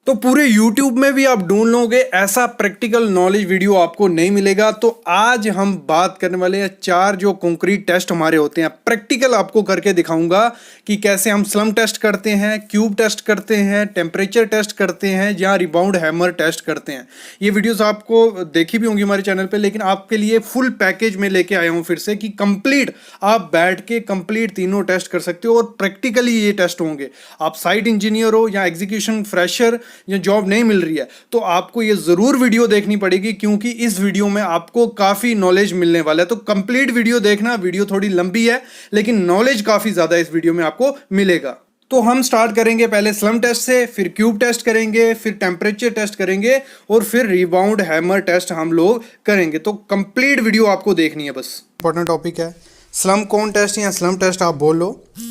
तो पूरे YouTube में भी आप ढूंढ लोगे, ऐसा प्रैक्टिकल नॉलेज वीडियो आपको नहीं मिलेगा। तो आज हम बात करने वाले हैं 4 जो कंक्रीट टेस्ट हमारे होते हैं, प्रैक्टिकल आपको करके दिखाऊंगा कि कैसे हम स्लम टेस्ट करते हैं, क्यूब टेस्ट करते हैं, टेम्परेचर टेस्ट करते हैं या रिबाउंड हैमर टेस्ट करते हैं। ये वीडियोस आपको देखी भी होंगी हमारे चैनल पे, लेकिन आपके लिए फुल पैकेज में लेके आया हूँ फिर से कि कंप्लीट आप बैठ के कंप्लीट तीनों टेस्ट कर सकते हो और प्रैक्टिकली ये टेस्ट होंगे। आप साइट इंजीनियर हो या एग्जीक्यूशन फ्रेशर या जॉब नहीं मिल रही है तो आपको ये जरूर वीडियो देखनी पड़ेगी, क्योंकि इस वीडियो में आपको काफी नॉलेज मिलने वाला है। तो कंप्लीट वीडियो देखना, वीडियो थोड़ी लंबी है लेकिन नॉलेज काफी ज्यादा इस वीडियो में आपको मिलेगा। तो हम स्टार्ट करेंगे पहले स्लम टेस्ट से, फिर क्यूब टेस्ट करेंगे, फिर टेम्परेचर टेस्ट करेंगे और फिर रिबाउंड हैमर टेस्ट हम लोग करेंगे। तो कंप्लीट वीडियो आपको देखनी है। बस इंपॉर्टेंट टॉपिक है स्लम कोन टेस्ट या स्लम टेस्ट, आप बोल लो,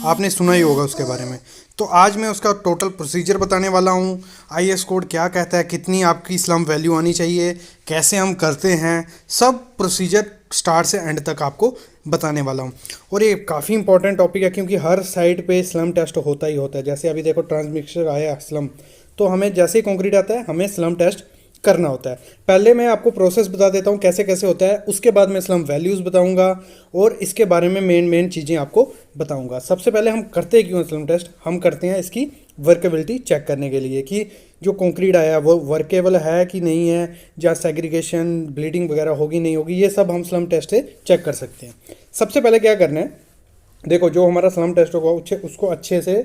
आपने सुना ही होगा उसके बारे में। तो आज मैं उसका टोटल प्रोसीजर बताने वाला हूँ, आईएस कोड क्या कहता है, कितनी आपकी स्लम वैल्यू आनी चाहिए, कैसे हम करते हैं, सब प्रोसीजर स्टार्ट से एंड तक आपको बताने वाला हूँ। और ये काफ़ी इंपॉर्टेंट टॉपिक है क्योंकि हर साइड पे स्लम टेस्ट होता ही होता है। जैसे अभी देखो ट्रांसमिक्सर आया स्लम, तो हमें जैसे ही कंक्रीट आता है हमें स्लम टेस्ट करना होता है। पहले मैं आपको प्रोसेस बता देता हूँ कैसे कैसे होता है, उसके बाद मैं स्लम वैल्यूज़ बताऊँगा और इसके बारे में मेन चीज़ें आपको बताऊँगा। सबसे पहले हम करते क्यों स्लम टेस्ट? हम करते हैं इसकी वर्केबिलिटी चेक करने के लिए कि जो कंक्रीट आया वो वर्केबल है कि नहीं है, या सेग्रीगेशन ब्लीडिंग वगैरह होगी नहीं होगी, ये सब हम स्लम टेस्ट से चेक कर सकते हैं। सबसे पहले क्या करना है, देखो जो हमारा स्लम टेस्ट होगा उसको अच्छे से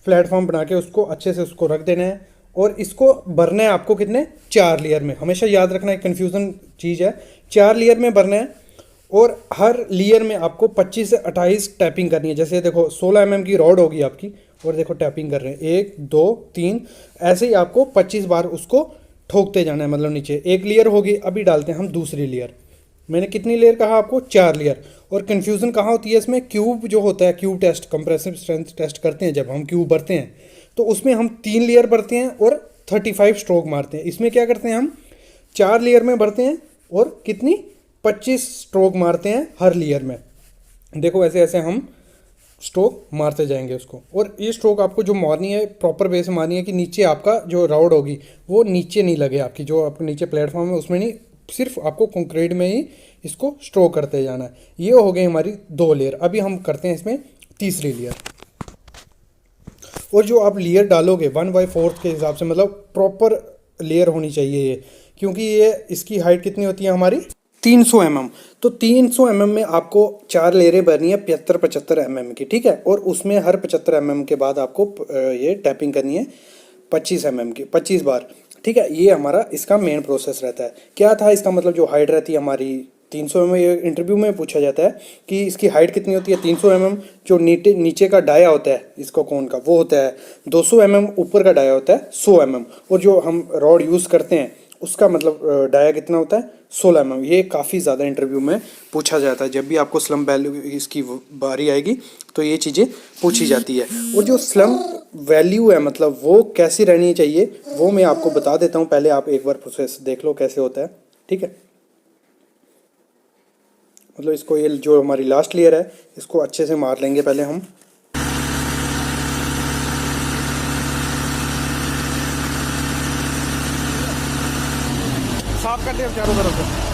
प्लेटफॉर्म बना के उसको अच्छे से उसको रख देना है और इसको भरना है आपको कितने, 4 लेयर में। हमेशा याद रखना, एक कन्फ्यूज़न चीज़ है, 4 लेयर में भरना है और हर लेयर में आपको 25 से 28 टैपिंग करनी है। जैसे देखो 16 mm की रॉड होगी आपकी और देखो टैपिंग कर रहे हैं 1 2 3, ऐसे ही आपको 25 बार उसको ठोकते जाना है। मतलब नीचे एक लेयर होगी, अभी डालते हैं हम दूसरी लेयर। मैंने कितनी लेयर कहा आपको, 4 लेयर। और कन्फ्यूज़न कहाँ होती है इसमें, क्यूब जो होता है, cube test, compressive strength test करते हैं जब हम क्यूब भरते हैं तो उसमें हम 3 लेयर भरते हैं और 35 स्ट्रोक मारते हैं। इसमें क्या करते हैं, हम 4 लेयर में भरते हैं और कितनी, 25 स्ट्रोक मारते हैं हर लेयर में। देखो ऐसे ऐसे हम स्ट्रोक मारते जाएंगे उसको। और ये स्ट्रोक आपको जो मारनी है प्रॉपर वे से मारनी है कि नीचे आपका जो रॉड होगी वो नीचे नहीं लगे, आपकी जो आपके नीचे प्लेटफॉर्म है उसमें नहीं, सिर्फ आपको कंक्रीट में ही इसको स्ट्रोक करते जाना है। ये हो गई हमारी 2 लेयर। अभी हम करते हैं इसमें तीसरी लेयर। और जो आप लेयर डालोगे 1/4 के हिसाब से, मतलब प्रॉपर लेयर होनी चाहिए ये, क्योंकि ये इसकी हाइट कितनी होती है हमारी, 300 mm। तो 300 mm में आपको 4 लेयरें भरनी है 75-75 mm की, ठीक है। और उसमें हर 75 mm के बाद आपको ये टैपिंग करनी है 25 mm की, 25 बार, ठीक है। ये हमारा इसका मेन प्रोसेस रहता है। क्या था इसका मतलब, जो हाइट रहती है हमारी 300 mm, ये इंटरव्यू में पूछा जाता है कि इसकी हाइट कितनी होती है, 300 mm। जो नीचे का डाया होता है इसको कोन का, वो होता है 200 mm। ऊपर का डाया होता है 100 mm। और जो हम रॉड यूज़ करते हैं उसका मतलब डाया कितना होता है, 16 mm। ये काफ़ी ज़्यादा इंटरव्यू में पूछा जाता है। जब भी आपको स्लम वैल्यू इसकी बारी आएगी तो ये चीज़ें पूछी जाती है। और जो स्लम वैल्यू है मतलब वो कैसी रहनी चाहिए वो मैं आपको बता देता हूँ। पहले आप एक बार प्रोसेस देख लो कैसे होता है, ठीक है। मतलब इसको, ये जो हमारी लास्ट लेयर है इसको अच्छे से मार लेंगे पहले हम। साफ करते हैं चारों तरफ से,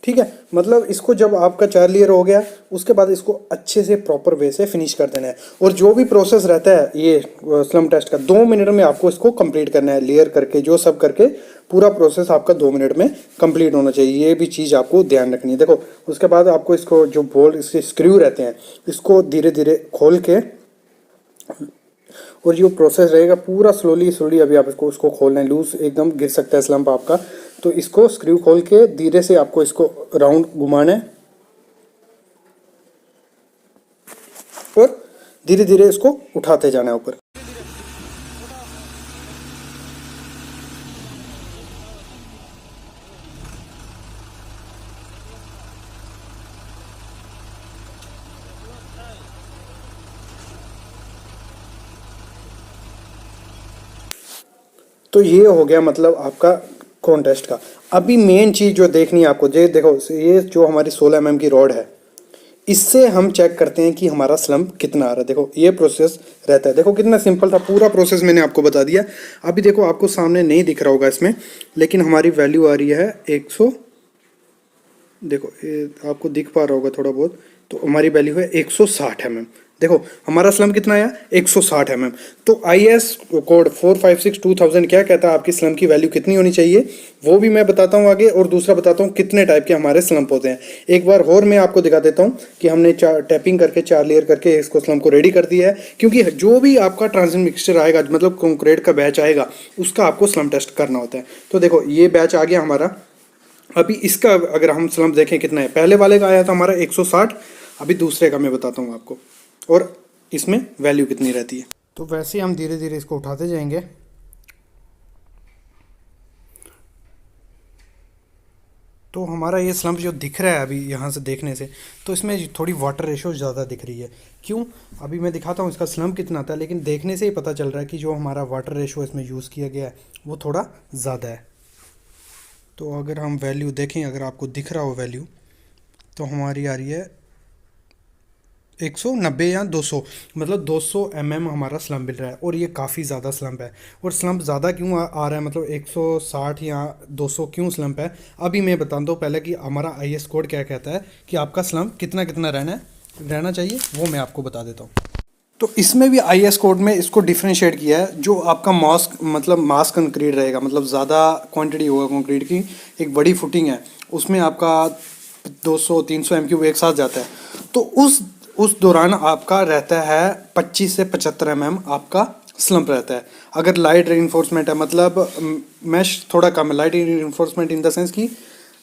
ठीक है। मतलब इसको जब आपका 4 लेयर हो गया उसके बाद इसको अच्छे से प्रॉपर वे से फिनिश कर देना है। और जो भी प्रोसेस रहता है ये स्लम टेस्ट का, 2 मिनट में आपको इसको कंप्लीट करना है। लेयर करके जो सब करके पूरा प्रोसेस आपका 2 मिनट में कंप्लीट होना चाहिए। ये भी चीज़ आपको ध्यान रखनी है। देखो उसके बाद आपको इसको जो बोल्ट, इसके स्क्रू रहते हैं, इसको धीरे धीरे खोल के, और जो प्रोसेस रहेगा पूरा स्लोली अभी आप उसको खोलना है। लूज एकदम गिर सकता है स्लम्प आपका, तो इसको स्क्रू खोल के धीरे से आपको इसको राउंड घुमाना है और धीरे धीरे इसको उठाते जाना है ऊपर। तो ये हो गया मतलब आपका कोन टेस्ट का। अभी मेन चीज़ जो देखनी है आपको, ये देखो, ये जो हमारी 16 mm की रॉड है, इससे हम चेक करते हैं कि हमारा स्लम्प कितना आ रहा है। देखो ये प्रोसेस रहता है, देखो कितना सिंपल था, पूरा प्रोसेस मैंने आपको बता दिया। अभी देखो आपको सामने नहीं दिख रहा होगा इसमें, लेकिन हमारी वैल्यू आ रही है 100, देखो ये आपको दिख पा रहा होगा थोड़ा बहुत, तो हमारी वैल्यू है 160 mm। देखो हमारा स्लम्प कितना आया 160 mm। तो IS कोड 456-2000 क्या कहता है आपकी स्लम्प की वैल्यू कितनी होनी चाहिए, वो भी मैं बताता हूँ आगे, और दूसरा बताता हूँ कितने टाइप के हमारे स्लम्प होते हैं। एक बार और मैं आपको दिखा देता हूँ कि हमने टैपिंग करके 4 लेयर करके इसको स्लम्प को रेडी कर दिया है, क्योंकि जो भी आपका ट्रांजिट मिक्सचर आएगा, मतलब कंक्रीट का बैच आएगा, उसका आपको स्लम्प टेस्ट करना होता है। तो देखो ये बैच आ गया हमारा। अभी इसका अगर हम स्लम्प देखें कितना है, पहले वाले का आया था हमारा 160, अभी दूसरे का मैं बताता हूँ आपको, और इसमें वैल्यू कितनी रहती है। तो वैसे ही हम धीरे धीरे इसको उठाते जाएंगे। तो हमारा ये स्लम्प जो दिख रहा है अभी यहाँ से देखने से, तो इसमें थोड़ी वाटर रेशो ज़्यादा दिख रही है। क्यों, अभी मैं दिखाता हूँ इसका स्लम्प कितना था, लेकिन देखने से ही पता चल रहा है कि जो हमारा वाटर रेशो इसमें यूज़ किया गया है वो थोड़ा ज़्यादा है। तो अगर हम वैल्यू देखें, अगर आपको दिख रहा हो वैल्यू, तो हमारी आ रही है 190 या 200, मतलब 200 mm हमारा स्लम्प मिल रहा है, और ये काफ़ी ज़्यादा स्लम्प है। और स्लम्प ज़्यादा क्यों आ रहा है, मतलब 160 या 200 क्यों स्लम्प है, अभी मैं बता दूँ पहले कि हमारा IS कोड क्या कहता है कि आपका स्लम्प कितना कितना रहना चाहिए, वो मैं आपको बता देता हूँ। तो इसमें भी IS कोड में इसको डिफ्रेंशिएट किया है। जो आपका मास कंक्रीट रहेगा, मतलब ज़्यादा क्वांटिटी होगा कंक्रीट की, एक बड़ी फुटिंग है, उसमें आपका 200-300 MQ एक साथ जाता है, तो उस दौरान आपका रहता है 25 से 75 mm आपका स्लम्प रहता है। अगर लाइट रीइंफोर्समेंट है, मतलब मैश थोड़ा कम है, light reinforcement in the sense कि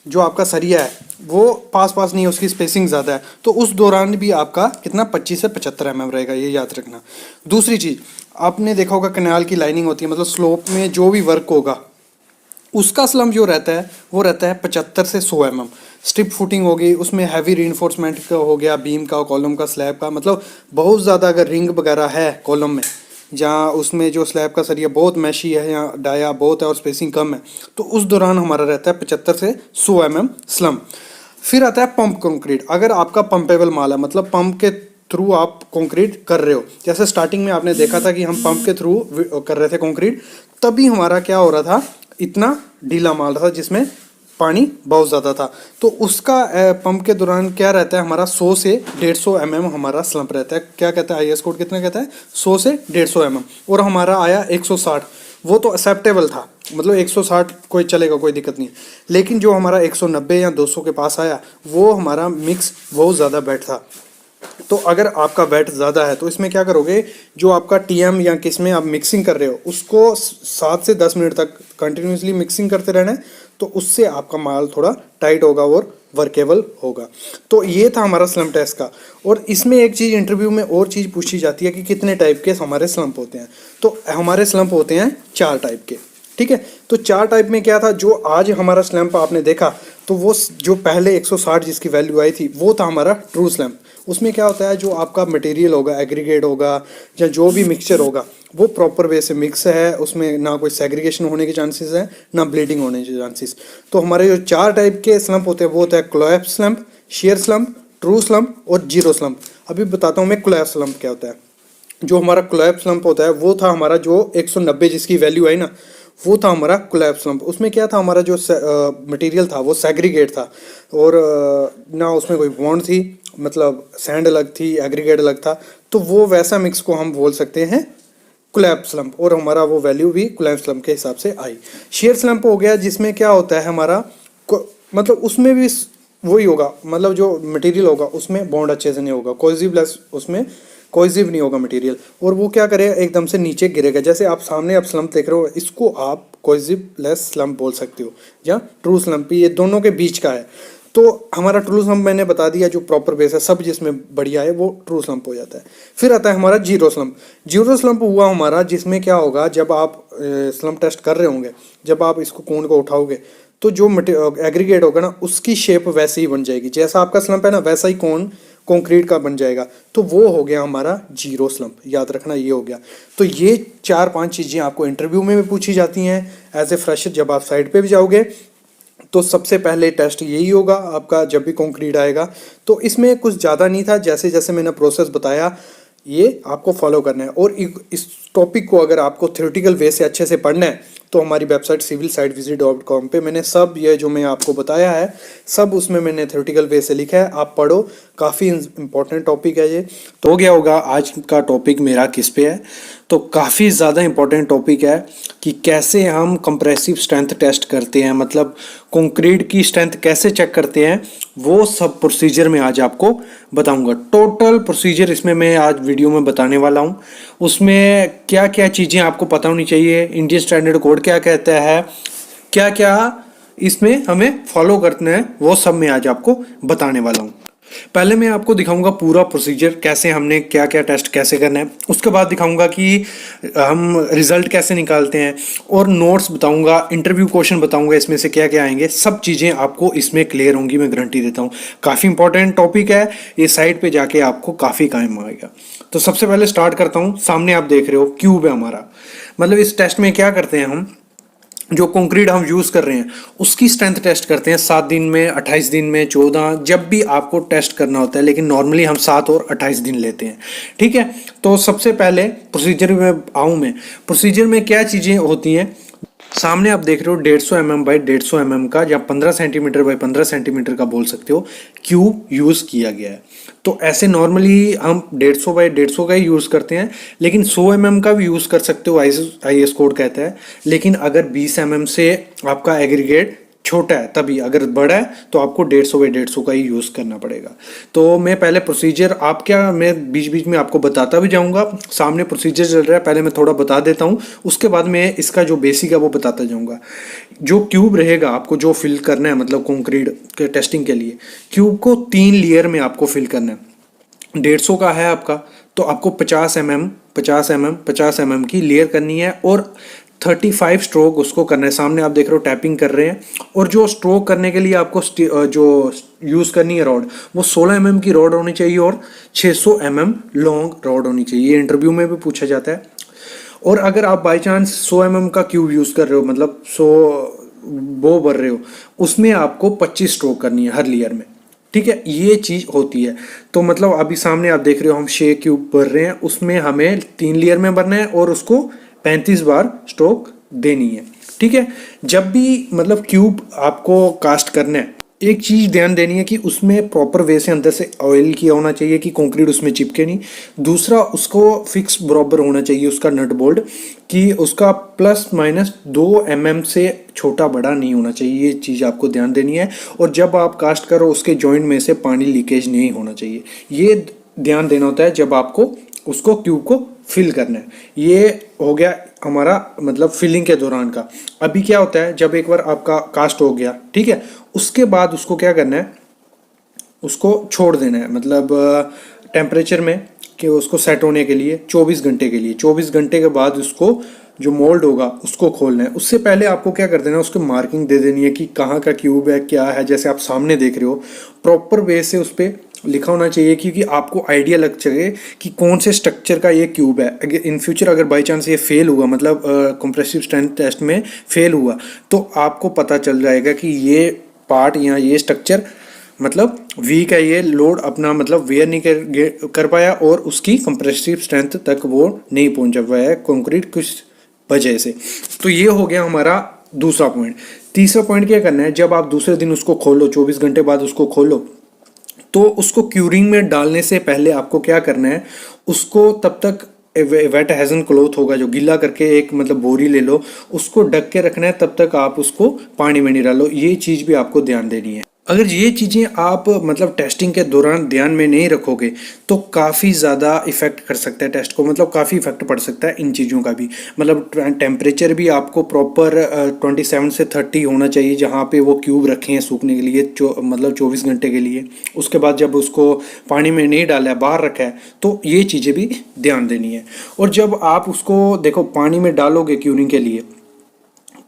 जो आपका सरिया है वो पास पास नहीं है, उसकी स्पेसिंग ज़्यादा है, तो उस दौरान भी आपका कितना 25 से 75 mm रहेगा, ये याद रखना। दूसरी चीज़, आपने देखा होगा कैनाल की लाइनिंग होती है, मतलब स्लोप में जो भी वर्क होगा उसका स्लम्प जो रहता है वो रहता है 75 से 100 mm। स्ट्रिप फुटिंग होगी, उसमें हैवी रीइंफोर्समेंट का हो गया, बीम का, कॉलम का, स्लैब का, मतलब बहुत ज़्यादा अगर रिंग वगैरह है कॉलम में, जहाँ उसमें जो स्लैब का सरिया बहुत मैशी है या डाया बहुत है और स्पेसिंग कम है, तो उस दौरान हमारा रहता है 75 से 100 mm स्लम्प। फिर आता है पंप कंक्रीट। अगर आपका पंपेबल माल है, मतलब पंप के थ्रू आप कंक्रीट कर रहे हो, जैसे स्टार्टिंग में आपने देखा था कि हम पंप के थ्रू कर रहे थे कंक्रीट, तभी हमारा क्या हो रहा था, इतना ढीला माल था जिसमें पानी बहुत ज़्यादा था, तो उसका पंप के दौरान क्या रहता है हमारा 100 से 150 mm हमारा स्लम्प रहता है। क्या कहता है IS कोड, कितना कहता है 100 से 150 mm, और हमारा आया 160, वो तो एक्सेप्टेबल था, मतलब 160 कोई चलेगा, कोई दिक्कत नहीं। लेकिन जो हमारा 190 या 200 के पास आया, वो हमारा मिक्स बहुत ज़्यादा बैठ था। तो अगर आपका वेट ज़्यादा है तो इसमें क्या करोगे, जो आपका TM या किस में आप मिक्सिंग कर रहे हो उसको 7 से 10 मिनट तक कंटिन्यूसली मिक्सिंग करते रहना है, तो उससे आपका माल थोड़ा टाइट होगा और वर्केबल होगा। तो ये था हमारा स्लम्प टेस्ट का। और इसमें एक चीज़ इंटरव्यू में और चीज़ पूछी जाती है कि कितने टाइप के हमारे स्लम्प होते हैं। तो हमारे स्लम्प होते हैं 4 टाइप के, ठीक है। तो 4 टाइप में क्या था, जो आज हमारा स्लैम्प आपने देखा, तो वो जो पहले 160 जिसकी वैल्यू आई थी वो था हमारा ट्रू स्लैम्प। उसमें क्या होता है, जो आपका मटेरियल होगा, एग्रीगेट होगा या जो भी मिक्सचर होगा, वो प्रॉपर वे से मिक्स है, उसमें ना कोई सेग्रीगेशन होने के चांसेस है, ना ब्लीडिंग होने के चांसेस। तो हमारे जो 4 टाइप के स्लम्प होते हैं वो होता है collapse slump, share slump, true slump और जीरो स्लम्प। अभी बताता हूँ मैं कोलैप्स स्लम्प क्या होता है। जो हमारा कोलैप्स स्लम्प होता है वो था हमारा जो 190 जिसकी वैल्यू आई ना, वो था हमारा कोलैप्स स्लम्प। उसमें क्या था, हमारा जो मटेरियल था वो सेग्रीगेट था, और ना उसमें कोई बॉन्ड थी, मतलब सैंड अलग थी, एग्रीगेट अलग था, तो वो वैसा मिक्स को हम बोल सकते हैं कोलैप्स स्लम्प, और हमारा वो वैल्यू भी कोलैप्स स्लम्प के हिसाब से आई। शेयर स्लम्प हो गया जिसमें क्या होता है हमारा मतलब उसमें भी वही होगा, मतलब जो मटेरियल होगा उसमें बॉन्ड अच्छे से नहीं होगा, कोहेसिवलेस, उसमें कोहेसिव नहीं होगा मटेरियल, और वो क्या करेगा, एकदम से नीचे गिरेगा। जैसे आप सामने आप स्लम्प देख रहे हो, इसको आप कोहेसिवलेस स्लम्प बोल सकते हो, या ट्रू स्लम्प, ये दोनों के बीच का है। तो हमारा ट्रू स्लम्प मैंने बता दिया, जो प्रॉपर बेस है, सब जिसमें बढ़िया है वो ट्रू स्लम्प हो जाता है। फिर आता है हमारा जीरो स्लम्प। जीरो स्लम्प हुआ हमारा जिसमें क्या होगा, जब आप स्लम्प टेस्ट कर रहे होंगे, जब आप इसको कोन को उठाओगे, तो जो एग्रीगेट होगा ना, उसकी शेप वैसे ही बन जाएगी, जैसा आपका स्लम्प है ना वैसा ही कोन कंक्रीट का बन जाएगा, तो वो हो गया हमारा जीरो स्लम्प। याद रखना, ये हो गया। तो ये 4-5 चीज़ें आपको इंटरव्यू में भी पूछी जाती हैं एज ए फ्रेशर। जब आप साइड पे भी जाओगे तो सबसे पहले टेस्ट यही होगा आपका जब भी कंक्रीट आएगा। तो इसमें कुछ ज़्यादा नहीं था, जैसे जैसे मैंने प्रोसेस बताया ये आपको फॉलो करना है। और इस टॉपिक को अगर आपको थ्योरेटिकल वे से अच्छे से पढ़ना है तो हमारी वेबसाइट civilsitevisit.com पे मैंने सब ये जो मैं आपको बताया है सब उसमें मैंने थ्योरेटिकल वे से लिखा है, आप पढ़ो, काफ़ी इंपॉर्टेंट टॉपिक है ये। तो हो गया होगा आज का टॉपिक मेरा किस पे है, तो काफ़ी ज़्यादा इंपॉर्टेंट टॉपिक है कि कैसे हम कंप्रेसिव स्ट्रेंथ टेस्ट करते हैं, मतलब कंक्रीट की स्ट्रेंथ कैसे चेक करते हैं, वो सब प्रोसीजर में आज आपको बताऊंगा। टोटल प्रोसीजर इसमें मैं आज वीडियो में बताने वाला हूं। उसमें क्या क्या चीज़ें आपको पता होनी चाहिए, इंडियन स्टैंडर्ड कोड क्या कहता है, क्या क्या इसमें हमें फॉलो करना है, वो सब मैं आज आपको बताने वाला हूँ। पहले मैं आपको दिखाऊंगा पूरा प्रोसीजर, कैसे हमने क्या क्या टेस्ट कैसे करना है। उसके बाद दिखाऊंगा कि हम रिजल्ट कैसे निकालते हैं, और नोट्स बताऊंगा, इंटरव्यू क्वेश्चन बताऊंगा इसमें से क्या क्या आएंगे। सब चीज़ें आपको इसमें क्लियर होंगी, मैं गारंटी देता हूँ। काफ़ी इंपॉर्टेंट टॉपिक है ये, साइड पे जाके आपको काफ़ी काम आएगा। तो सबसे पहले स्टार्ट करता हूँ। सामने आप देख रहे हो क्यूब है हमारा, मतलब इस टेस्ट में क्या करते हैं हम, जो कंक्रीट हम यूज़ कर रहे हैं उसकी स्ट्रेंथ टेस्ट करते हैं 7 दिन में, 28 दिन में, 14, जब भी आपको टेस्ट करना होता है, लेकिन नॉर्मली हम 7 और 28 दिन लेते हैं। ठीक है, तो सबसे पहले प्रोसीजर में आऊँ मैं। प्रोसीजर में क्या चीज़ें होती हैं, सामने आप देख रहे हो 150 mm बाई 150 mm का, या 15 सेंटीमीटर बाई 15 सेंटीमीटर का बोल सकते हो, क्यूब यूज़ किया गया है। तो ऐसे नॉर्मली हम 150 बाई 150 का ही यूज़ करते हैं, लेकिन 100 mm का भी यूज़ कर सकते हो, IS कोड कहता है। लेकिन अगर 20 mm से आपका एग्रीगेट छोटा है, तभी, अगर बड़ा है तो आपको 150 बाई 150 का ही यूज़ करना पड़ेगा। तो मैं पहले प्रोसीजर, आप क्या, मैं बीच बीच में आपको बताता भी जाऊंगा। सामने प्रोसीजर चल रहा है, पहले मैं थोड़ा बता देता हूं, उसके बाद मैं इसका जो बेसिक है वो बताता जाऊंगा। जो क्यूब रहेगा आपको जो फिल करना है, मतलब कंक्रीट के टेस्टिंग के लिए क्यूब को 3 लेयर में आपको फिल करना है। 150 का है आपका, तो आपको 50 mm की लेयर करनी है, और 35 स्ट्रोक उसको करना है। सामने आप देख रहे हो टैपिंग कर रहे हैं। और जो स्ट्रोक करने के लिए आपको जो यूज़ करनी है रॉड, वो 16 mm की रॉड होनी चाहिए और 600 mm लॉन्ग रॉड होनी चाहिए। ये इंटरव्यू में भी पूछा जाता है। और अगर आप बाई चांस 100 mm का क्यूब यूज़ कर रहे हो, मतलब 100 वो भर रहे हो, उसमें आपको 25 स्ट्रोक करनी है हर लेयर में। ठीक है, ये चीज़ होती है। तो मतलब अभी सामने आप देख रहे हो हम 6 क्यूब भर रहे हैं, उसमें हमें 3 लेयर में भरना है और उसको 35 बार स्ट्रोक देनी है। ठीक है, जब भी मतलब क्यूब आपको कास्ट करना है, एक चीज़ ध्यान देनी है कि उसमें प्रॉपर वे से अंदर से ऑयल किया होना चाहिए कि कंक्रीट उसमें चिपके नहीं। दूसरा, उसको फिक्स बराबर होना चाहिए उसका नट बोल्ट, कि उसका प्लस माइनस 2 mm से छोटा बड़ा नहीं होना चाहिए। ये चीज़ आपको ध्यान देनी है। और जब आप कास्ट करो उसके जॉइंट में से पानी लीकेज नहीं होना चाहिए, ये ध्यान देना होता है जब आपको उसको क्यूब को फिल करना है। ये हो गया हमारा मतलब फिलिंग के दौरान का। अभी क्या होता है, जब एक बार आपका कास्ट हो गया, ठीक है, उसके बाद उसको क्या करना है, उसको छोड़ देना है, मतलब टेम्परेचर में, कि उसको सेट होने के लिए 24 घंटे के लिए। 24 घंटे के बाद उसको जो मोल्ड होगा उसको खोलना है। उससे पहले आपको क्या कर देना है, उसको मार्किंग दे देनी है कि कहाँ का क्यूब है, क्या है। जैसे आप सामने देख रहे हो, प्रॉपर वे से उस पर लिखा होना चाहिए, क्योंकि आपको आइडिया लग सके कि कौन से स्ट्रक्चर का ये क्यूब है। इन फ्यूचर अगर बाई चांस ये फेल हुआ, मतलब कंप्रेसिव स्ट्रेंथ टेस्ट में फेल हुआ, तो आपको पता चल जाएगा कि ये पार्ट या ये स्ट्रक्चर मतलब वीक है, ये लोड अपना मतलब वेयर नहीं कर पाया, और उसकी कंप्रेसिव स्ट्रेंथ तक वो नहीं पहुंच पाया है कंक्रीट कुछ वजह से। तो ये हो गया हमारा दूसरा पॉइंट। तीसरा पॉइंट क्या करना है, जब आप दूसरे दिन उसको खोलो, 24 घंटे बाद उसको खोलो, तो उसको क्यूरिंग में डालने से पहले आपको क्या करना है, उसको तब तक वेट हेजन क्लॉथ होगा जो गीला करके एक मतलब बोरी ले लो, उसको ढक के रखना है, तब तक आप उसको पानी में नहीं डालो। ये चीज़ भी आपको ध्यान देनी है। अगर ये चीज़ें आप मतलब टेस्टिंग के दौरान ध्यान में नहीं रखोगे तो काफ़ी ज़्यादा इफेक्ट कर सकता है टेस्ट को, मतलब काफ़ी इफेक्ट पड़ सकता है इन चीज़ों का भी। मतलब टेम्परेचर भी आपको प्रॉपर 27 से 30 होना चाहिए जहाँ पे वो क्यूब रखे हैं सूखने के लिए, मतलब 24 घंटे के लिए। उसके बाद जब उसको पानी में नहीं डाला है, बाहर रखा है, तो ये चीज़ें भी ध्यान देनी है। और जब आप उसको देखो पानी में डालोगे क्यूरिंग के लिए,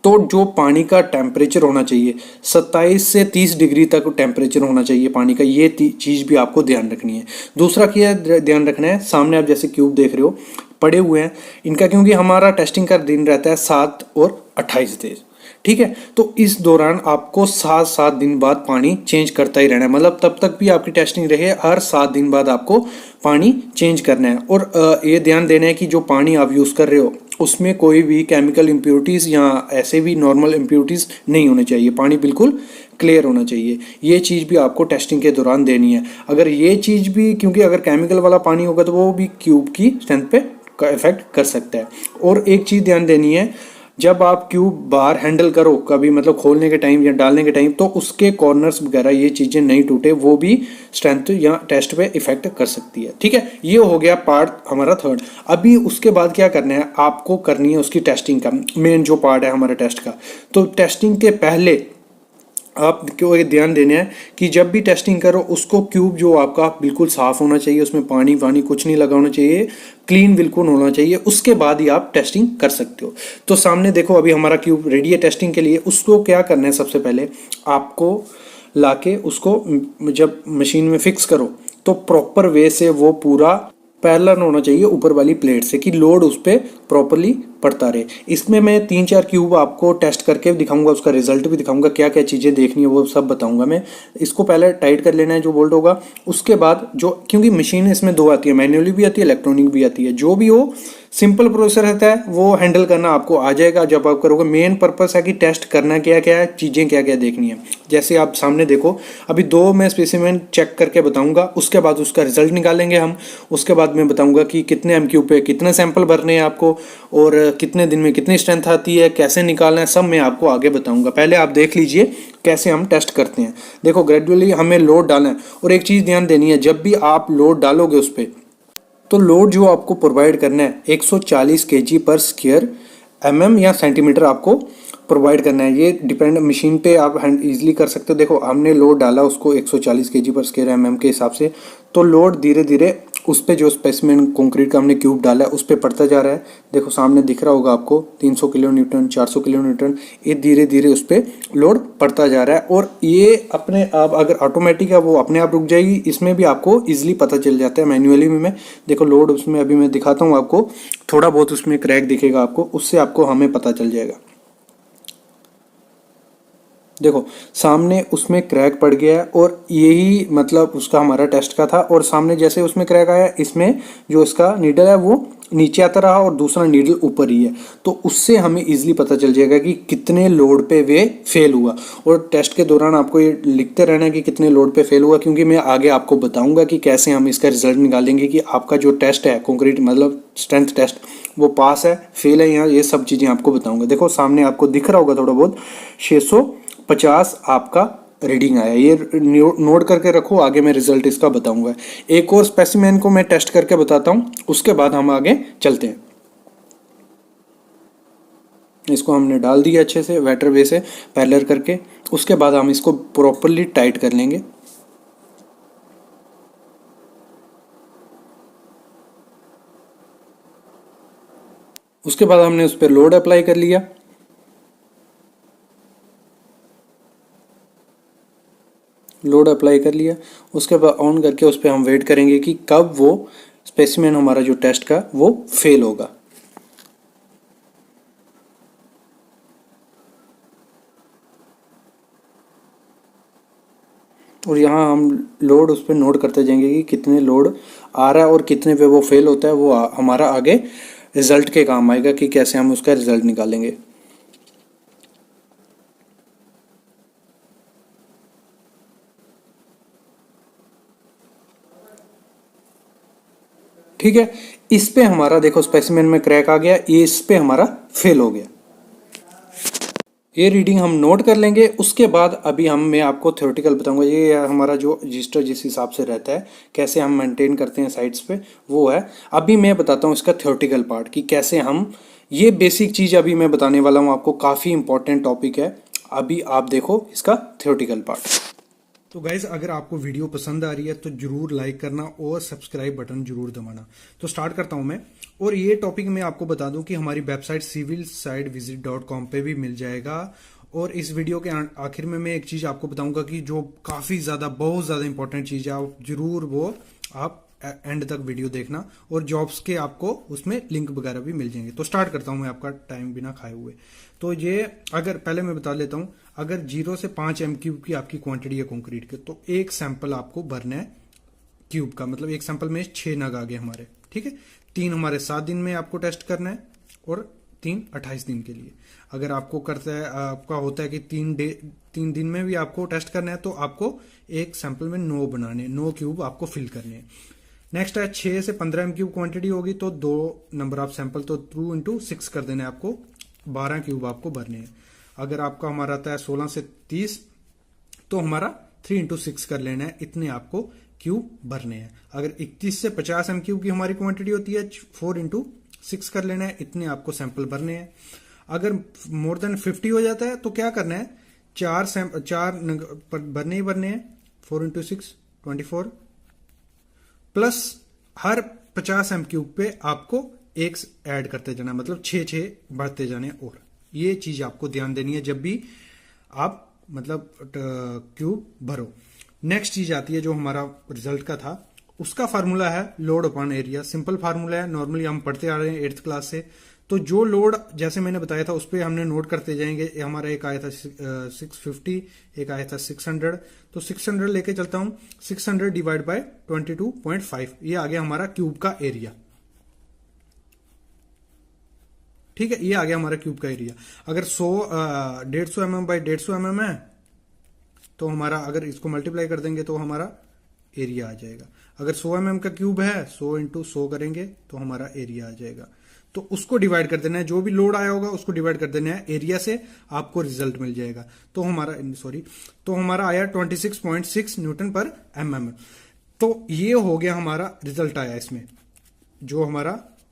तो जो पानी का टेम्परेचर होना चाहिए 27 से 30 डिग्री तक टेम्परेचर होना चाहिए पानी का। ये चीज़ भी आपको ध्यान रखनी है। दूसरा क्या ध्यान रखना है, सामने आप जैसे क्यूब देख रहे हो पड़े हुए हैं इनका, क्योंकि हमारा टेस्टिंग का दिन रहता है 7 और 28 दिन, ठीक है। तो इस दौरान आपको 7-7 दिन बाद पानी चेंज करता ही रहना है, मतलब तब तक भी आपकी टेस्टिंग रहे, हर 7 दिन बाद आपको पानी चेंज करना है। और ये ध्यान देना है कि जो पानी आप यूज़ कर रहे हो उसमें कोई भी केमिकल इम्प्योरिटीज़ या ऐसे भी नॉर्मल इम्प्योरिटीज़ नहीं होने चाहिए, पानी बिल्कुल क्लियर होना चाहिए। ये चीज़ भी आपको टेस्टिंग के दौरान देनी है। अगर ये चीज़ भी, क्योंकि अगर केमिकल वाला पानी होगा तो वो भी क्यूब की स्ट्रेंथ पे इफेक्ट कर सकता है। और एक चीज़ ध्यान देनी है, जब आप क्यूब बाहर हैंडल करो कभी, मतलब खोलने के टाइम या डालने के टाइम, तो उसके कॉर्नर्स वगैरह ये चीज़ें नहीं टूटे, वो भी स्ट्रेंथ या टेस्ट पे इफेक्ट कर सकती है। ठीक है, ये हो गया पार्ट हमारा थर्ड। अभी उसके बाद क्या करना है, आपको करनी है उसकी टेस्टिंग का मेन जो पार्ट है हमारे टेस्ट का। तो टेस्टिंग के पहले आपको ये ध्यान देना है कि जब भी टेस्टिंग करो उसको क्यूब जो आपका बिल्कुल साफ़ होना चाहिए, उसमें पानी वानी कुछ नहीं लगा होना चाहिए, क्लीन बिल्कुल होना चाहिए, उसके बाद ही आप टेस्टिंग कर सकते हो। तो सामने देखो अभी हमारा क्यूब रेडी है टेस्टिंग के लिए। उसको क्या करना है, सबसे पहले आपको लाके उसको जब मशीन में फिक्स करो तो प्रॉपर वे से वो पूरा पैरेलल होना चाहिए ऊपर वाली प्लेट से, कि लोड उस पर प्रॉपरली पड़ता रहे। इसमें मैं 3-4 क्यूब आपको टेस्ट करके दिखाऊंगा, उसका रिजल्ट भी दिखाऊंगा, क्या क्या चीज़ें देखनी है वो सब बताऊंगा मैं। इसको पहले टाइट कर लेना है जो बोल्ट होगा। उसके बाद जो, क्योंकि मशीन इसमें दो आती है, मैन्युअली भी आती है, इलेक्ट्रॉनिक भी आती है, जो भी हो सिंपल प्रोसेसर रहता है वो हैंडल करना आपको आ जाएगा जब आप करोगे। मेन पर्पस है कि टेस्ट करना क्या क्या है, चीज़ें क्या क्या देखनी है। जैसे आप सामने देखो, अभी 2 मैं स्पेसिमेन चेक करके बताऊंगा, उसके बाद उसका रिजल्ट निकालेंगे हम। उसके बाद मैं बताऊंगा कि कितने MQ पे कितने सैंपल भरने हैं आपको, और कितने दिन में कितनी स्ट्रेंथ आती है, कैसे निकालना है, सब मैं आपको आगे बताऊंगा। पहले आप देख लीजिए कैसे हम टेस्ट करते हैं। देखो ग्रेजुअली हमें लोड डालना है। और एक चीज़ ध्यान देनी है, जब भी आप लोड डालोगे उस पर, तो लोड जो आपको प्रोवाइड करना है 140 kg पर स्क्वायर mm या सेंटीमीटर आपको प्रोवाइड करना है। ये डिपेंड मशीन पे आप इजीली कर सकते हो। देखो हमने लोड डाला उसको 140 kg पर स्क्वायर mm के हिसाब से, तो लोड धीरे धीरे उस पर जो स्पेसिमेन कंक्रीट का हमने क्यूब डाला है उस पर पड़ता जा रहा है। देखो सामने दिख रहा होगा आपको 300 किलो न्यूटन, 400 किलो न्यूटन, ये धीरे धीरे उस पर लोड पड़ता जा रहा है। और ये अपने आप, अगर ऑटोमेटिक है वो अपने आप रुक जाएगी। इसमें भी आपको इजीली पता चल जाता है, मैन्युअली में देखो लोड उसमें अभी मैं दिखाता हूँ आपको, थोड़ा बहुत उसमें क्रैक दिखेगा आपको, उससे आपको हमें पता चल जाएगा। देखो सामने उसमें क्रैक पड़ गया है, और यही मतलब उसका हमारा टेस्ट का था। और सामने जैसे उसमें क्रैक आया, इसमें जो इसका नीडल है वो नीचे आता रहा और दूसरा नीडल ऊपर ही है। तो उससे हमें इजीली पता चल जाएगा कि कितने लोड पे वे फेल हुआ। और टेस्ट के दौरान आपको ये लिखते रहना है कि कितने लोड पे फेल हुआ, क्योंकि मैं आगे आपको बताऊंगा कि कैसे हम इसका रिजल्ट निकालेंगे कि आपका जो टेस्ट है कंक्रीट मतलब स्ट्रेंथ टेस्ट, वो पास है फेल है, यहाँ ये सब चीज़ें आपको बताऊंगा। देखो सामने आपको दिख रहा होगा थोड़ा बहुत 650 आपका रीडिंग आया। ये नोट करके रखो, आगे मैं रिजल्ट इसका बताऊंगा। एक और स्पेसिमेन को मैं टेस्ट करके बताता हूं, उसके बाद हम आगे चलते हैं। इसको हमने डाल दिया अच्छे से वेटर वे से पैरेलल करके। उसके बाद हम इसको प्रॉपरली टाइट कर लेंगे। उसके बाद हमने उस पर लोड अप्लाई कर लिया। लोड अप्लाई कर लिया, उसके बाद ऑन करके उस पर हम वेट करेंगे कि कब वो स्पेसिमेन हमारा जो टेस्ट का वो फेल होगा। और यहाँ हम लोड उस पर नोट करते जाएंगे कि कितने लोड आ रहा है और कितने पे वो फेल होता है। वो हमारा आगे रिजल्ट के काम आएगा कि कैसे हम उसका रिजल्ट निकालेंगे। ठीक है, इस पे हमारा देखो स्पेसिमेन में क्रैक आ गया, ये इस पे हमारा फेल हो गया। ये रीडिंग हम नोट कर लेंगे। उसके बाद अभी मैं आपको थ्योरेटिकल बताऊंगा। ये हमारा जो रजिस्टर जिस हिसाब से रहता है, कैसे हम मेंटेन करते हैं साइट्स पे, वो है। अभी मैं बताता हूँ इसका थ्योरेटिकल पार्ट कि कैसे हम, ये बेसिक चीज़ अभी मैं बताने वाला हूँ आपको, काफ़ी इंपॉर्टेंट टॉपिक है। अभी आप देखो इसका थ्योरेटिकल पार्ट। तो गाइज अगर आपको वीडियो पसंद आ रही है तो जरूर लाइक करना और सब्सक्राइब बटन जरूर दबाना। तो स्टार्ट करता हूं मैं। और ये टॉपिक मैं आपको बता दूं कि हमारी वेबसाइट civilsidevisit.com पे भी मिल जाएगा। और इस वीडियो के आखिर में मैं एक चीज़ आपको बताऊंगा कि जो काफ़ी ज़्यादा बहुत ज़्यादा इंपॉर्टेंट चीज़ है, आप जरूर वो आप एंड तक वीडियो देखना और जॉब्स के आपको उसमें लिंक वगैरह भी मिल जाएंगे। तो स्टार्ट करता हूं मैं आपका टाइम बिना खाए हुए। तो ये अगर पहले मैं बता लेता हूं, अगर 0 से 5 m³ की आपकी क्वांटिटी है कंक्रीट के, तो एक सैंपल आपको भरना है क्यूब का, मतलब एक सैंपल में 6 नग आ गए हमारे, ठीक है। 3 हमारे 7 दिन में आपको टेस्ट करना है और 3 28 दिन के लिए। अगर आपको आपका होता है कि 3 दिन में भी आपको टेस्ट करना है, तो आपको एक सैंपल में 9 बनाने, 9 क्यूब आपको फिल करने हैं। नेक्स्ट है 6 से 15 m³ क्वांटिटी होगी तो 2 नंबर ऑफ सैंपल, तो 2 × 6 कर देना है आपको, 12 क्यूब आपको भरने हैं। अगर आपका हमारा आता है 16 से 30 तो हमारा 3 × 6 कर लेना है, इतने आपको क्यूब भरने हैं। अगर 31 से 50 m³ की हमारी क्वांटिटी होती है, 4 × 6 कर लेना है, इतने आपको सैंपल भरने हैं। अगर मोर देन 50 हो जाता है तो क्या करना है, 4 भरने ही भरने हैं, 4 × 6 24 प्लस हर 50 m³ पे आपको एक ऐड करते जाना, मतलब 6 बढ़ते जाने। और ये चीज आपको ध्यान देनी है जब भी आप मतलब क्यूब भरो। नेक्स्ट चीज आती है जो हमारा रिजल्ट का था, उसका फार्मूला है load upon area. Simple formula है, नॉर्मली हम पढ़ते आ रहे हैं 8th क्लास से। तो जो लोड जैसे मैंने बताया था उस पर हमने नोट करते जाएंगे। हमारा एक आया था 650, एक आया था 600, तो 600 लेके चलता हूं, 600 डिवाइड बाय 22.5, ये आ गया हमारा क्यूब का एरिया, ठीक है। ये आ गया हमारा क्यूब का एरिया। अगर 150 mm बाय 150 mm है तो हमारा, अगर इसको मल्टीप्लाई कर देंगे तो हमारा एरिया आ जाएगा। अगर 100 mm का क्यूब है, 100 × 100 करेंगे तो हमारा एरिया आ जाएगा। तो उसको डिवाइड कर देना है, जो भी लोड आया होगा उसको डिवाइड कर देना है एरिया से, आपको रिजल्ट मिल जाएगा। तो हमारा आया 26.6 N/mm। तो ये हो गया हमारा रिजल्ट आया इसमें,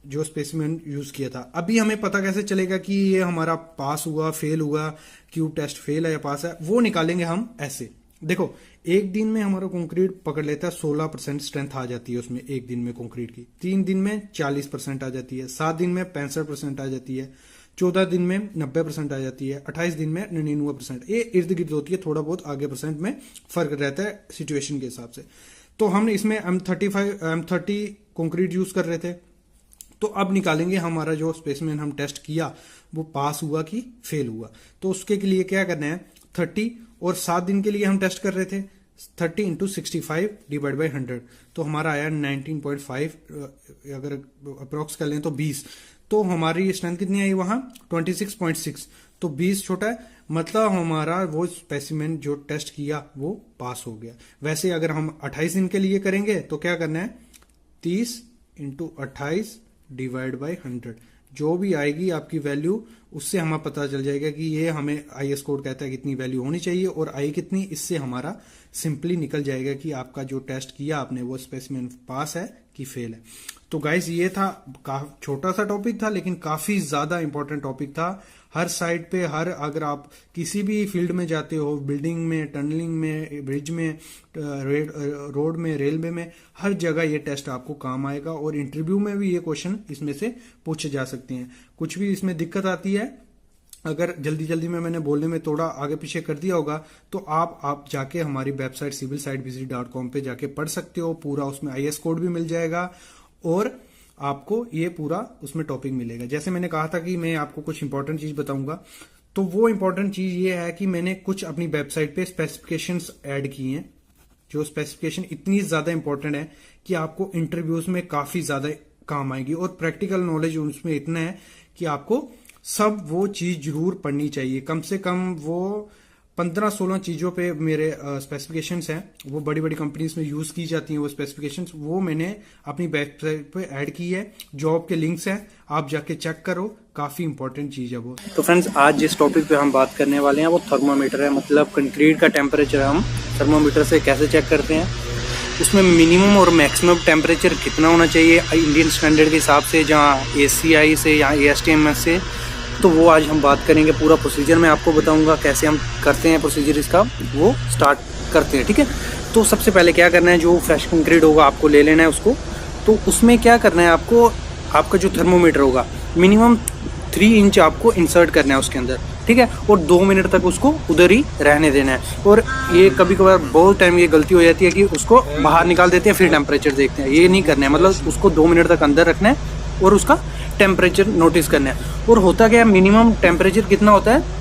जो स्पेसिमेन यूज किया था। अभी हमें पता कैसे चलेगा कि ये हमारा पास हुआ, फेल हुआ, क्यूब टेस्ट फेल है या पास है, वो निकालेंगे हम ऐसे। देखो, एक दिन में हमारा कंक्रीट पकड़ लेता है, 16% स्ट्रेंथ आ जाती है उसमें एक दिन में कंक्रीट की। 3 दिन में 40% आ जाती है, 7 दिन में 65% आ जाती है, 14 दिन में 90% आ जाती है, 28 दिन में 99%। ये इर्द गिर्द होती है, थोड़ा बहुत आगे परसेंट में फर्क रहता है सिचुएशन के हिसाब से। तो हमने इसमें M30 कंक्रीट यूज कर रहे थे। तो अब निकालेंगे हमारा जो स्पेसिमेन हम टेस्ट किया वो पास हुआ कि फेल हुआ। तो उसके लिए क्या करना है, 30 और 7 दिन के लिए हम टेस्ट कर रहे थे, 30 × 65 डिवाइड बाय 100, तो हमारा आया 19.5, अगर अप्रोक्स कर लें तो 20। तो हमारी स्ट्रेंथ कितनी आई वहां, 26.6, तो 20 छोटा है, मतलब हमारा वो स्पेसिमेन जो टेस्ट किया वो पास हो गया। वैसे अगर हम 28 दिन के लिए करेंगे तो क्या करना है, 30 × 28 डिवाइड बाय 100, जो भी आएगी आपकी वैल्यू, उससे हमें पता चल जाएगा कि ये हमें IS कोड कहता है कितनी वैल्यू होनी चाहिए और आई कितनी। इससे हमारा सिंपली निकल जाएगा कि आपका जो टेस्ट किया आपने वो स्पेसिमेन पास है कि फेल है। तो गाइस, ये था छोटा सा टॉपिक था लेकिन काफी ज्यादा इंपॉर्टेंट टॉपिक था। हर साइड पे, अगर आप किसी भी फील्ड में जाते हो, बिल्डिंग में, टनलिंग में, ब्रिज में, रोड में, रेलवे में, हर जगह ये टेस्ट आपको काम आएगा। और इंटरव्यू में भी ये क्वेश्चन इसमें से पूछे जा सकते हैं। कुछ भी इसमें दिक्कत आती है, अगर जल्दी में मैंने बोलने में थोड़ा आगे पीछे कर दिया होगा, तो आप जाके हमारी वेबसाइट civilsitevisit.com पे जाके पढ़ सकते हो पूरा। उसमें IS कोड भी मिल जाएगा और आपको ये पूरा उसमें टॉपिक मिलेगा। जैसे मैंने कहा था कि मैं आपको कुछ इंपॉर्टेंट चीज बताऊंगा, तो वो इंपॉर्टेंट चीज ये है कि मैंने कुछ अपनी वेबसाइट पे स्पेसिफिकेशंस ऐड किए हैं, जो स्पेसिफिकेशन इतनी ज्यादा इंपॉर्टेंट है कि आपको इंटरव्यूज में काफी ज्यादा काम आएगी। और प्रैक्टिकल नॉलेज उसमें इतना है कि आपको सब वो चीज जरूर पढ़नी चाहिए। कम से कम वो 15-16 चीजों पे मेरे स्पेसिफिकेशंस हैं, वो बड़ी बड़ी कंपनीज में यूज की जाती हैं वो स्पेसिफिकेशंस, वो मैंने अपनी वेबसाइट पे ऐड की है। जॉब के लिंक्स हैं, आप जाके चेक करो, काफी इंपॉर्टेंट चीज है वो। तो फ्रेंड्स, आज जिस टॉपिक पे हम बात करने वाले हैं वो थर्मोमीटर है, मतलब कंक्रीट का टेम्परेचर हम थर्मोमीटर से कैसे चेक करते हैं, उसमें मिनिमम और मैक्सिमम टेम्परेचर कितना होना चाहिए इंडियन स्टैंडर्ड के हिसाब से, जहाँ ACI से या ASTM से। तो वो आज हम बात करेंगे, पूरा प्रोसीजर मैं आपको बताऊंगा कैसे हम करते हैं प्रोसीजर इसका, वो स्टार्ट करते हैं, ठीक है। तो सबसे पहले क्या करना है, जो फ्रेश कंक्रीट होगा आपको ले लेना है उसको। तो उसमें क्या करना है आपको, आपका जो थर्मोमीटर होगा मिनिमम 3 इंच आपको इंसर्ट करना है उसके अंदर। ठीक है, और 2 मिनट तक उसको उधर ही रहने देना है। और ये कभी कभार बहुत टाइम ये गलती हो जाती है कि उसको बाहर निकाल देते हैं फिर टेम्परेचर देखते हैं, ये नहीं करना है। मतलब उसको 2 मिनट तक अंदर रखना है और उसका टेम्परेचर नोटिस करना है। और होता क्या है, मिनिमम टेम्परेचर कितना होता है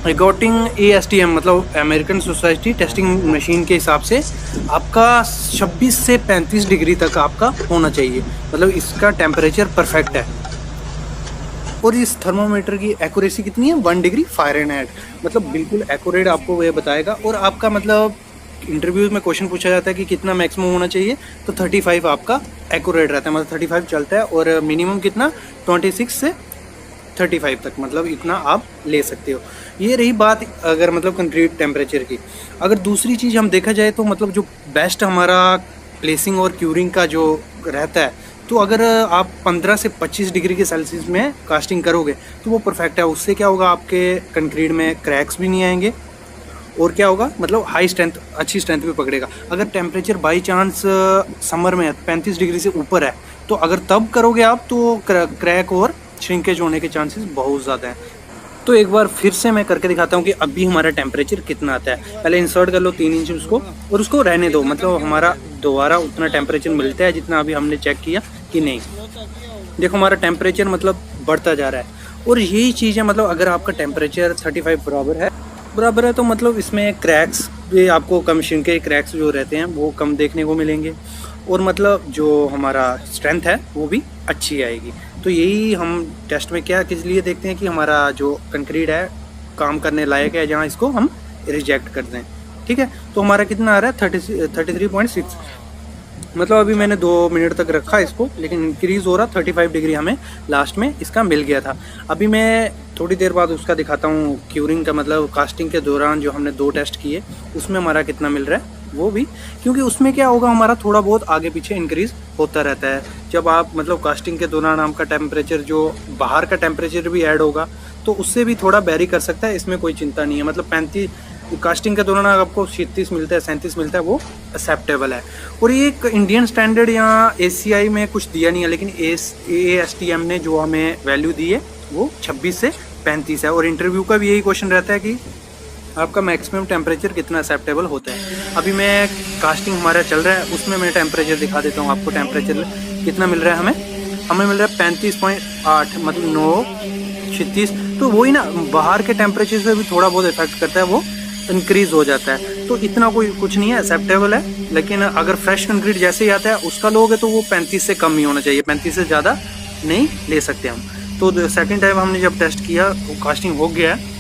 अकॉर्डिंग ASTM मतलब अमेरिकन सोसाइटी टेस्टिंग मशीन के हिसाब से आपका 26 से 35 डिग्री तक आपका होना चाहिए। मतलब इसका टेम्परेचर परफेक्ट है। और इस थर्मोमीटर की एक्यूरेसी कितनी है 1 डिग्री फ़ारेनहाइट, मतलब बिल्कुल एक्यूरेट आपको ये बताएगा। और आपका मतलब इंटरव्यूज में क्वेश्चन पूछा जाता है कि कितना मैक्सिमम होना चाहिए, तो 35 आपका एक्यूरेट रहता है, मतलब 35 चलता है। और मिनिमम कितना 26 से 35 तक, मतलब इतना आप ले सकते हो। ये रही बात अगर मतलब कंक्रीट टेम्परेचर की। अगर दूसरी चीज़ हम देखा जाए तो मतलब जो बेस्ट हमारा प्लेसिंग और क्यूरिंग का जो रहता है, तो अगर आप 15 से 25 डिग्री के सेल्सियस में कास्टिंग करोगे तो वो परफेक्ट है। उससे क्या होगा, आपके कंक्रीट में क्रैक्स भी नहीं आएंगे और क्या होगा, मतलब हाई स्ट्रेंथ, अच्छी स्ट्रेंथ भी पकड़ेगा। अगर टेम्परेचर बाई चांस समर में 35 डिग्री से ऊपर है, तो अगर तब करोगे आप तो क्रैक और श्रिंकेज होने के चांसेस बहुत ज़्यादा हैं। तो एक बार फिर से मैं करके दिखाता हूँ कि अभी हमारा टेम्परेचर कितना आता है। पहले इंसर्ट कर लो 3 इंच उसको और उसको रहने दो, मतलब हमारा दोबारा उतना टेम्परेचर मिलता है जितना अभी हमने चेक किया कि नहीं। देखो हमारा टेम्परेचर मतलब बढ़ता जा रहा है। और यही चीज़ है, मतलब अगर आपका टेम्परेचर 35 बराबर है तो मतलब इसमें क्रैक्स भी आपको कम, श्रिंकेज क्रैक्स जो रहते हैं वो कम देखने को मिलेंगे। और मतलब जो हमारा स्ट्रेंथ है वो भी अच्छी आएगी। तो यही हम टेस्ट में क्या किस लिए देखते हैं कि हमारा जो कंक्रीट है काम करने लायक है, जहाँ इसको हम रिजेक्ट कर दें। ठीक है, तो हमारा कितना आ रहा है 33.6, मतलब अभी मैंने 2 मिनट तक रखा इसको, लेकिन इंक्रीज़ हो रहा 35 डिग्री हमें लास्ट में इसका मिल गया था। अभी मैं थोड़ी देर बाद उसका दिखाता हूँ क्यूरिंग का, मतलब कास्टिंग के दौरान जो हमने 2 टेस्ट किए उसमें हमारा कितना मिल रहा है वो भी, क्योंकि उसमें क्या होगा हमारा थोड़ा बहुत आगे पीछे इंक्रीज़ होता रहता है। जब आप मतलब कास्टिंग के दौरान आपका टेम्परेचर जो बाहर का टेम्परेचर भी ऐड होगा तो उससे भी थोड़ा वेरी कर सकता है, इसमें कोई चिंता नहीं है। मतलब 35 कास्टिंग के दौरान आपको 37 मिलता है, 37 मिलता है, वो एक्सेप्टेबल है। और ये एक इंडियन स्टैंडर्ड या ACI में कुछ दिया नहीं है, लेकिन ASTM ने जो हमें वैल्यू दी है वो 26 से 35 है। और इंटरव्यू का भी यही क्वेश्चन रहता है कि आपका मैक्सिमम टेम्परेचर कितना एक्सेप्टेबल होता है। अभी मैं कास्टिंग हमारा चल रहा है उसमें मैं टेम्परेचर दिखा देता हूँ आपको। टेम्परेचर कितना मिल रहा है हमें मिल रहा है 35.8, मतलब 9:36। तो वही ना, बाहर के टेम्परेचर से भी थोड़ा बहुत इफेक्ट करता है, वो इंक्रीज हो जाता है। तो इतना कोई कुछ नहीं है, एक्सेप्टेबल है। लेकिन अगर फ्रेश कंक्रीट जैसे ही आता है उसका लोगे तो वो 35 से कम ही होना चाहिए, 35 से ज़्यादा नहीं ले सकते हम। तो सेकंड टाइम हमने जब टेस्ट किया वो कास्टिंग हो गया है,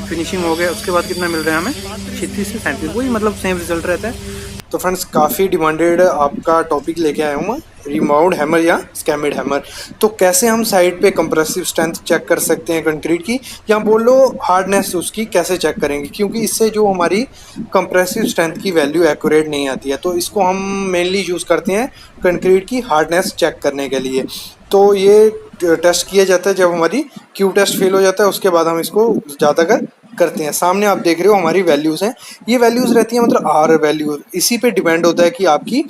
फिनिशिंग हो गया, उसके बाद कितना मिल रहा है हमें 36 से 37, वही मतलब सेम रिजल्ट रहता है। तो फ्रेंड्स काफ़ी डिमांडेड आपका टॉपिक लेके आया हूँ मैं, रिमाउंड हैमर या स्कैमिड हैमर। तो कैसे हम साइड पे कंप्रेसिव स्ट्रेंथ चेक कर सकते हैं कंक्रीट की, या बोल लो हार्डनेस उसकी कैसे चेक करेंगे, क्योंकि इससे जो हमारी कंप्रेसिव स्ट्रेंथ की वैल्यू एक्यूरेट नहीं आती है। तो इसको हम मेनली यूज़ करते हैं कंक्रीट की हार्डनेस चेक करने के लिए। तो ये टेस्ट किया जाता है जब हमारी क्यू टेस्ट फेल हो जाता है, उसके बाद हम इसको ज़्यादातर करते हैं। सामने आप देख रहे हो हमारी वैल्यूज़ हैं, ये वैल्यूज़ रहती हैं मतलब आर वैल्यू, इसी पे डिपेंड होता है कि आपकी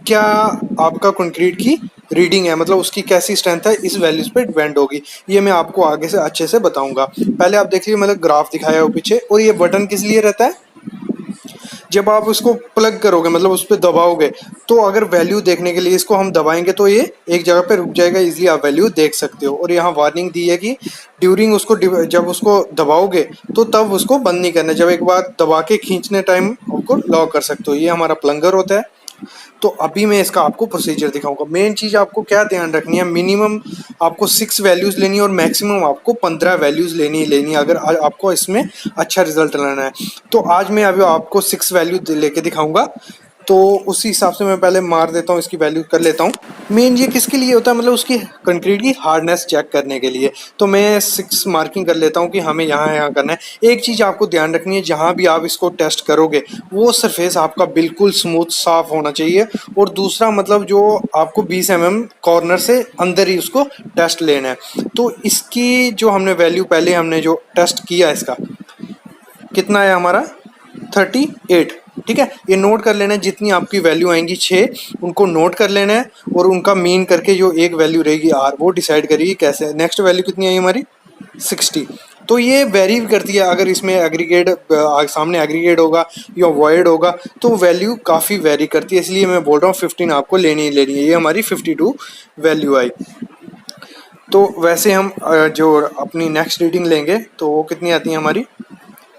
क्या आपका कंक्रीट की रीडिंग है, मतलब उसकी कैसी स्ट्रेंथ है, इस वैल्यूज़ पे डिपेंड होगी। ये मैं आपको आगे से अच्छे से बताऊंगा। पहले आप देख लीजिए, मतलब ग्राफ दिखाया है पीछे। और ये बटन किस लिए रहता है, जब आप उसको प्लग करोगे मतलब उस पर दबाओगे, तो अगर वैल्यू देखने के लिए इसको हम दबाएंगे तो ये एक जगह पे रुक जाएगा, इजीली आप वैल्यू देख सकते हो। और यहाँ वार्निंग दी है कि ड्यूरिंग उसको जब उसको दबाओगे तो तब उसको बंद नहीं करना, जब एक बार दबा के खींचने टाइम आपको लॉक कर सकते हो। ये हमारा प्लंगर होता है। तो अभी मैं इसका आपको प्रोसीजर दिखाऊंगा। मेन चीज़ आपको क्या ध्यान रखनी है, मिनिमम आपको 6 वैल्यूज़ लेनी है और मैक्सिमम आपको 15 वैल्यूज़ लेनी है अगर आपको इसमें अच्छा रिजल्ट लाना है। तो आज मैं अभी आपको 6 वैल्यू लेके दिखाऊंगा। तो उसी हिसाब से मैं पहले मार देता हूँ, इसकी वैल्यू कर लेता हूँ। मेन ये किसके लिए होता है, मतलब उसकी कंक्रीट की हार्डनेस चेक करने के लिए। तो मैं 6 मार्किंग कर लेता हूँ कि हमें यहाँ करना है। एक चीज़ आपको ध्यान रखनी है, जहाँ भी आप इसको टेस्ट करोगे वो सरफेस आपका बिल्कुल स्मूथ साफ होना चाहिए। और दूसरा मतलब जो आपको 20 mm कॉर्नर से अंदर ही उसको टेस्ट लेना है। तो इसकी जो हमने वैल्यू पहले हमने जो टेस्ट किया इसका कितना है हमारा 38। ठीक है, ये नोट कर लेना है, जितनी आपकी वैल्यू आएंगी 6 उनको नोट कर लेना है और उनका मीन करके जो एक वैल्यू रहेगी आर वो डिसाइड करिए कैसे। नेक्स्ट वैल्यू कितनी आई हमारी 60। तो ये वेरी करती है, अगर इसमें एग्रीगेट सामने एग्रीगेट होगा या वॉइड होगा तो वैल्यू काफ़ी वेरी करती है, इसलिए मैं बोल रहा हूँ 15 आपको लेनी ही लेनी है। ये हमारी 52 वैल्यू आई। तो वैसे हम जो अपनी नेक्स्ट रीडिंग लेंगे तो वो कितनी आती है हमारी,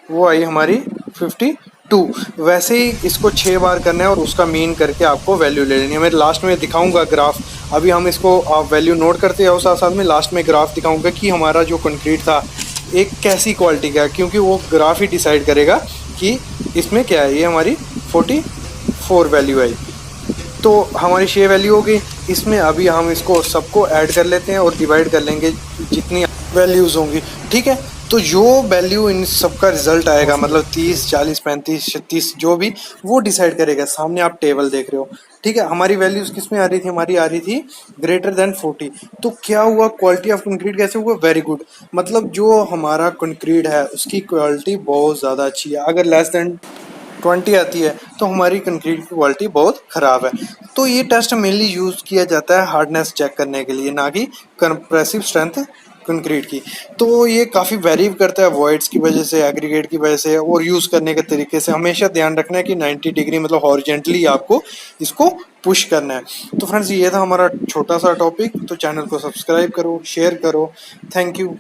वो आई हमारी 52। वैसे ही इसको 6 बार करना है और उसका मीन करके आपको वैल्यू ले लेनी है। मैं लास्ट में दिखाऊंगा ग्राफ, अभी हम इसको आप वैल्यू नोट करते हैं और साथ साथ में लास्ट में ग्राफ दिखाऊंगा कि हमारा जो कंक्रीट था एक कैसी क्वालिटी का है, क्योंकि वो ग्राफ ही डिसाइड करेगा कि इसमें क्या है। ये हमारी 44 वैल्यू आई, तो हमारी 6 वैल्यू हो गई। इसमें अभी हम इसको सबको ऐड कर लेते हैं और डिवाइड कर लेंगे जितनी वैल्यूज़ होंगी, ठीक है। तो जो वैल्यू इन सबका रिजल्ट आएगा, मतलब 30, 40, 35, 36 जो भी, वो डिसाइड करेगा। सामने आप टेबल देख रहे हो, ठीक है। हमारी वैल्यूज़ किस में आ रही थी, हमारी आ रही थी ग्रेटर देन 40। तो क्या हुआ, क्वालिटी ऑफ कंक्रीट कैसे हुआ, वेरी गुड। मतलब जो हमारा कंक्रीट है उसकी क्वालिटी बहुत ज़्यादा अच्छी है। अगर लेस देन 20 आती है तो हमारी कंक्रीट की क्वालिटी बहुत ख़राब है। तो ये टेस्ट मेनली यूज़ किया जाता है हार्डनेस चेक करने के लिए, ना कि कंप्रेसिव स्ट्रेंथ कंक्रीट की। तो ये काफ़ी वेरी करता है वॉइड्स की वजह से, एग्रीगेट की वजह से, और यूज़ करने के तरीके से। हमेशा ध्यान रखना है कि 90 डिग्री मतलब हॉरिजेंटली आपको इसको पुश करना है। तो फ्रेंड्स ये था हमारा छोटा सा टॉपिक। तो चैनल को सब्सक्राइब करो, शेयर करो। Thank you.